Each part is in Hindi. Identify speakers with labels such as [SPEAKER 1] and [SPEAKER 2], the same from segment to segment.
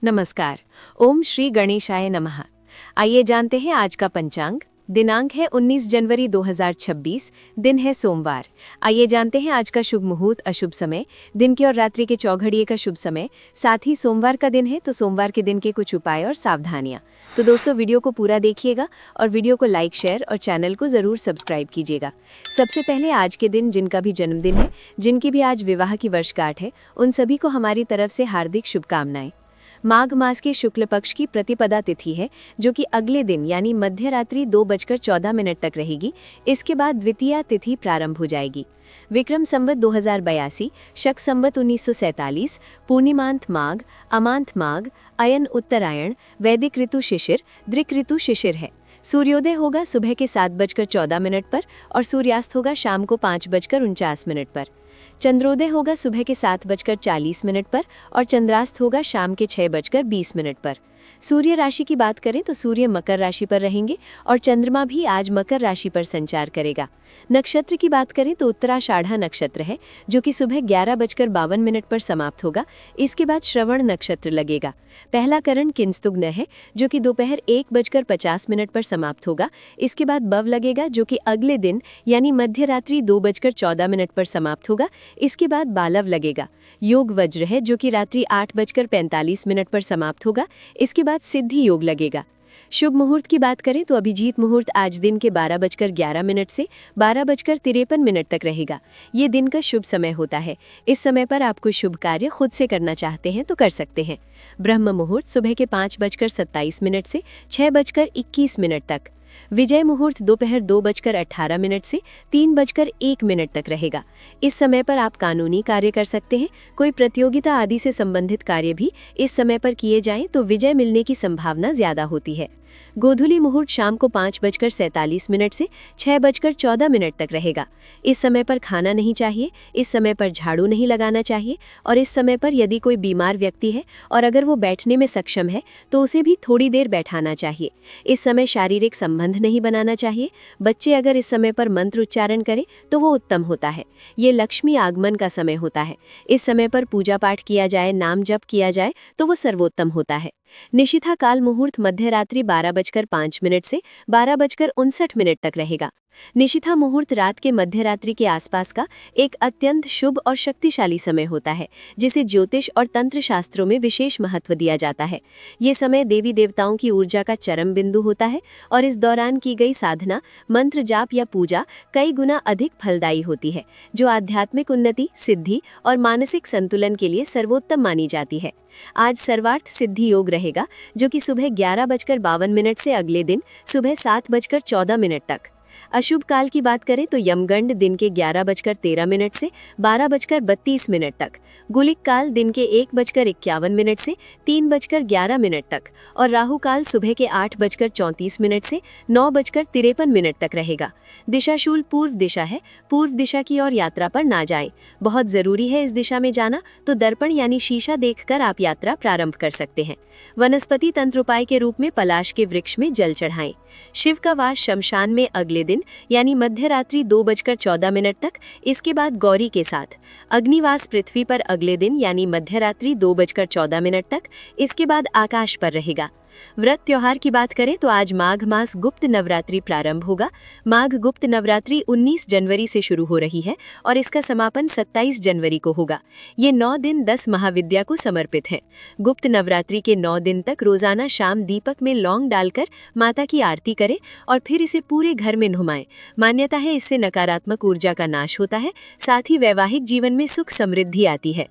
[SPEAKER 1] नमस्कार। ओम श्री गणेशाय नमः। आइए जानते हैं आज का पंचांग। दिनांक है 19 जनवरी 2026, दिन है सोमवार। आइए जानते हैं आज का शुभ मुहूर्त, अशुभ समय, दिन के और रात्रि के चौघड़िए का शुभ समय। साथ ही सोमवार का दिन है तो सोमवार के दिन के कुछ उपाय और सावधानियां। तो दोस्तों वीडियो को पूरा देखिएगा और वीडियो को लाइक, शेयर और चैनल को ज़रूर सब्सक्राइब कीजिएगा। सबसे पहले आज के दिन जिनका भी जन्मदिन है, जिनकी भी आज विवाह की वर्षगांठ है, उन सभी को हमारी तरफ से हार्दिक शुभकामनाएं। माघ मास के शुक्ल पक्ष की प्रतिपदा तिथि है, जो कि अगले दिन यानी मध्य रात्रि 2:14 तक रहेगी। इसके बाद द्वितीया तिथि प्रारंभ हो जाएगी। विक्रम संवत 2082, शक संवत 1947, पूर्णिमांत माघ, अमांत माघ, अयन उत्तरायण, वैदिक ऋतु शिशिर, दृक ऋतु शिशिर है। सूर्योदय होगा सुबह के 7:14 पर और सूर्यास्त होगा शाम को 5:49 पर। चंद्रोदय होगा सुबह के 7:40 पर और चंद्रास्त होगा शाम के 6:20 पर। सूर्य राशि की बात करें तो सूर्य मकर राशि पर रहेंगे और चंद्रमा भी आज मकर राशि पर संचार करेगा। नक्षत्र की बात करें तो उत्तराषाढ़ा नक्षत्र है, जो कि सुबह 11:52 पर समाप्त होगा। इसके बाद श्रवण नक्षत्र लगेगा। पहला करण किंस्तुग्न है, जो कि दोपहर 1:50 पर समाप्त होगा। इसके बाद बव लगेगा, जो कि अगले दिन यानी मध्य रात्रि 2:14 पर समाप्त होगा। इसके बाद बालव लगेगा। योग वज्र है, जो कि रात्रि 8:45 पर समाप्त होगा। इसके बाद सिद्धि योग लगेगा। शुभ मुहूर्त की बात करें तो अभिजीत मुहूर्त आज दिन के 12:11 से 12:53 तक रहेगा। ये दिन का शुभ समय होता है। इस समय पर आप कोई शुभ कार्य खुद से करना चाहते हैं तो कर सकते हैं। ब्रह्म मुहूर्त सुबह के 5:27 से 6:21 तक। विजय मुहूर्त दोपहर 2:18 से 3:01 तक रहेगा। इस समय पर आप कानूनी कार्य कर सकते हैं। कोई प्रतियोगिता आदि से संबंधित कार्य भी इस समय पर किए जाएं तो विजय मिलने की संभावना ज्यादा होती है। गोधूली मुहूर्त शाम को 5:47 से 6:14 तक रहेगा। इस समय पर खाना नहीं चाहिए, इस समय पर झाड़ू नहीं लगाना चाहिए और इस समय पर यदि कोई बीमार व्यक्ति है और अगर वो बैठने में सक्षम है तो उसे भी थोड़ी देर बैठाना चाहिए। इस समय शारीरिक संबंध नहीं बनाना चाहिए। बच्चे अगर इस समय पर मंत्र उच्चारण करें तो वो उत्तम होता है। ये लक्ष्मी आगमन का समय होता है। इस समय पर पूजा पाठ किया जाए, नाम जप किया जाए तो वो सर्वोत्तम होता है। निशिथा काल मुहूर्त मध्य रात्रि 12:05 से 12:59 तक रहेगा। निशिथा मुहूर्त रात के मध्य रात्रि के आसपास का एक अत्यंत शुभ और शक्तिशाली समय होता है, जिसे ज्योतिष और तंत्र शास्त्रों में विशेष महत्व दिया जाता है। ये समय देवी देवताओं की ऊर्जा का चरम बिंदु होता है और इस दौरान की गई साधना, मंत्र जाप या पूजा कई गुना अधिक फलदायी होती है, जो आध्यात्मिक उन्नति, सिद्धि और मानसिक संतुलन के लिए सर्वोत्तम मानी जाती है। आज सर्वार्थ सिद्धि योग रहेगा, जो कि सुबह 11:52 से अगले दिन सुबह 7:14 तक। अशुभ काल की बात करें तो यमगंड दिन के 11:13 से 12:32 तक, गुलिक काल दिन के 1:51 से 3:11 तक और राहु काल सुबह के 8:34 से 9:53 तक रहेगा। दिशाशूल पूर्व दिशा है। पूर्व दिशा की ओर यात्रा पर ना जाएं। बहुत जरूरी है इस दिशा में जाना, तो दर्पण यानी शीशा देखकर आप यात्रा प्रारंभ कर सकते हैं। वनस्पति तंत्र उपाय के रूप में पलाश के वृक्ष में जल चढ़ाएं। शिव का वास शमशान में अगले दिन यानी मध्य रात्रि 2:14 तक। इसके बाद गौरी के साथ अग्निवास पृथ्वी पर अगले दिन यानी मध्य रात्रि 2:14 तक। इसके बाद आकाश पर रहेगा। व्रत त्योहार की बात करें तो आज माघ मास गुप्त नवरात्रि प्रारंभ होगा। माघ गुप्त नवरात्रि 19 जनवरी से शुरू हो रही है और इसका समापन 27 जनवरी को होगा। ये 9 दिन 10 महाविद्या को समर्पित हैं। गुप्त नवरात्रि के 9 दिन तक रोजाना शाम दीपक में लौंग डालकर माता की आरती करें और फिर इसे पूरे घर में नुमाएं। मान्यता है इससे नकारात्मक ऊर्जा का नाश होता है, साथ ही वैवाहिक जीवन में सुख समृद्धि आती है।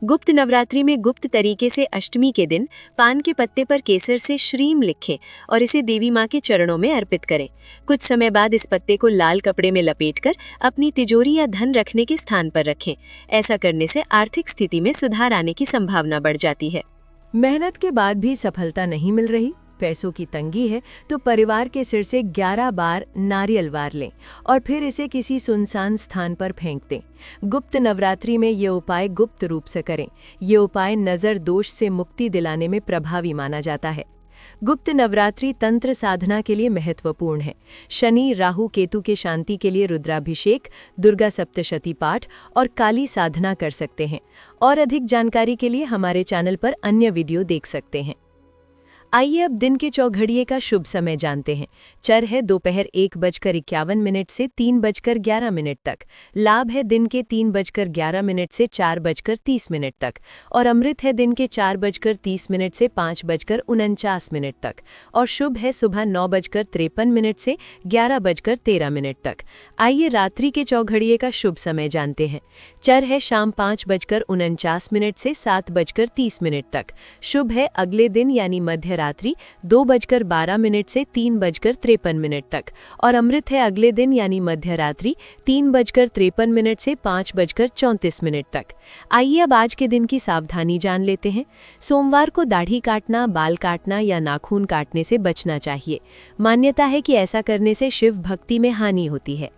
[SPEAKER 1] गुप्त नवरात्रि में गुप्त तरीके से अष्टमी के दिन पान के पत्ते पर केसर से श्रीम लिखें और इसे देवी माँ के चरणों में अर्पित करें। कुछ समय बाद इस पत्ते को लाल कपड़े में लपेटकर अपनी तिजोरी या धन रखने के स्थान पर रखें। ऐसा करने से आर्थिक स्थिति में सुधार आने की संभावना बढ़ जाती है।
[SPEAKER 2] मेहनत के बाद भी सफलता नहीं मिल रही, पैसों की तंगी है, तो परिवार के सिर से 11 बार नारियल वार लें और फिर इसे किसी सुनसान स्थान पर फेंक दें। गुप्त नवरात्रि में ये उपाय गुप्त रूप से करें। ये उपाय नज़र दोष से मुक्ति दिलाने में प्रभावी माना जाता है। गुप्त नवरात्रि तंत्र साधना के लिए महत्वपूर्ण है। शनि राहु केतु के शांति के लिए रुद्राभिषेक, दुर्गा सप्तशती पाठ और काली साधना कर सकते हैं। और अधिक जानकारी के लिए हमारे चैनल पर अन्य वीडियो देख सकते हैं। आइए अब दिन के चौघड़िए का शुभ समय जानते हैं। चर है दोपहर 1:51 से 3:11 तक। लाभ है दिन के 3:11 से 4:30 तक। और अमृत है दिन के 4:30 से 5:49 तक। और शुभ है सुबह 9:53 से 11:13 तक। आइए रात्रि के चौघड़िए का शुभ समय जानते हैं। चर है शाम 5:49 से 7:30 तक। शुभ है अगले दिन यानी मध्य रात्रि 2:12 से 3:53 तक। और अमृत है अगले दिन यानी मध्य रात्रि 3:53 से 5:34 तक। आइए अब आज के दिन की सावधानी जान लेते हैं। सोमवार को दाढ़ी काटना, बाल काटना या नाखून काटने से बचना चाहिए। मान्यता है कि ऐसा करने से शिव भक्ति में हानि होती है।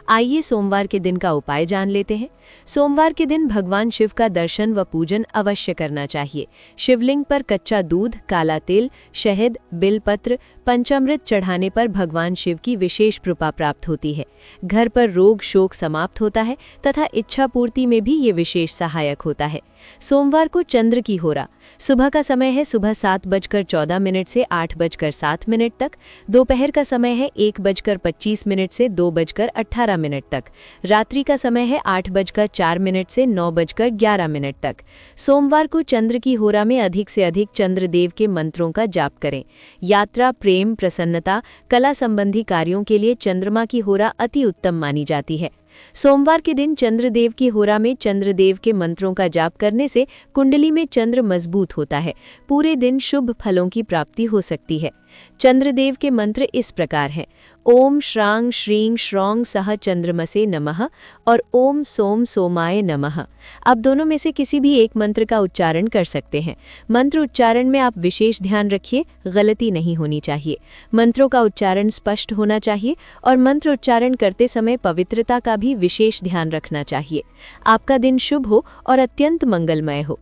[SPEAKER 2] आइए सोमवार के दिन का उपाय जान लेते हैं। सोमवार के दिन भगवान शिव का दर्शन व पूजन अवश्य करना चाहिए। शिवलिंग पर कच्चा दूध, काला तिल, शहद, बिलपत्र, पंचामृत चढ़ाने पर भगवान शिव की विशेष कृपा प्राप्त होती है। घर पर रोग शोक समाप्त होता है तथा इच्छा पूर्ति में भी ये विशेष सहायक होता है। सोमवार को चंद्र की होरा। सुबह का समय है सुबह 7:14 से 8:07 तक। दोपहर का समय है 1:25 से 2:18 तक। रात्रि का समय है 8:04 से 9:11 तक। सोमवार को चंद्र की होरा में अधिक से अधिक चंद्रदेव के मंत्रों का जाप करें। यात्रा, प्रेम, प्रसन्नता, कला संबंधी कार्यों के लिए चंद्रमा की होरा अति उत्तम मानी जाती है। सोमवार के दिन चंद्रदेव की होरा में चंद्रदेव के मंत्रों का जाप करने से कुंडली में चंद्र मजबूत होता है। पूरे दिन शुभ फलों की प्राप्ति हो सकती है। चंद्रदेव के मंत्र इस प्रकार हैं। ओम श्रांग श्रीं श्रौंग सह चंद्रमसे नमः और ओम सोम सोमाय नमः। आप दोनों में से किसी भी एक मंत्र का उच्चारण कर सकते हैं। मंत्र उच्चारण में आप विशेष ध्यान रखिए, गलती नहीं होनी चाहिए। मंत्रों का उच्चारण स्पष्ट होना चाहिए और मंत्र उच्चारण करते समय पवित्रता का भी विशेष ध्यान रखना चाहिए। आपका दिन शुभ हो और अत्यंत मंगलमय हो।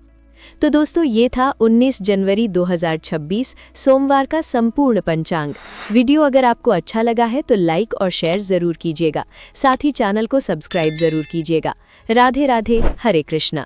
[SPEAKER 2] तो दोस्तों, ये था 19 जनवरी 2026 सोमवार का संपूर्ण पंचांग। वीडियो अगर आपको अच्छा लगा है तो लाइक और शेयर ज़रूर कीजिएगा। साथ ही चैनल को सब्सक्राइब ज़रूर कीजिएगा। राधे राधे, हरे कृष्णा।